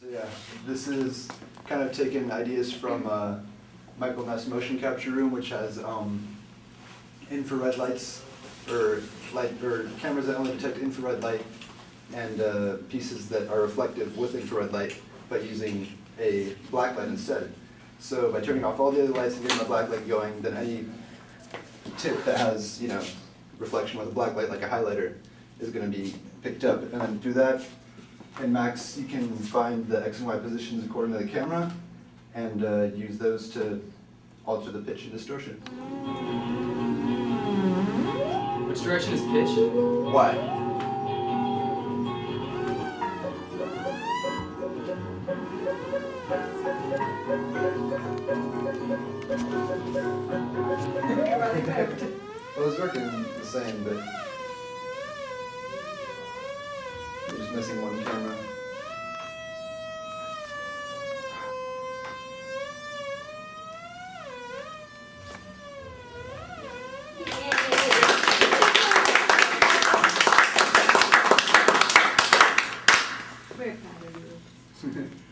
So yeah, this is kind of taken ideas from Michael Ness Motion Capture Room, which has infrared lights or cameras that only detect infrared light and pieces that are reflective with infrared light, but using a black light instead. So by turning off all the other lights and getting the black light going, then any tip that has, you know, reflection with a black light, like a highlighter, is going to be picked up. And then through that, in Max, you can find the X and Y positions according to the camera, and use those to alter the pitch and distortion. Which direction is pitch? Y. Well, it's working the same, but you're just missing one camera. We're proud of you.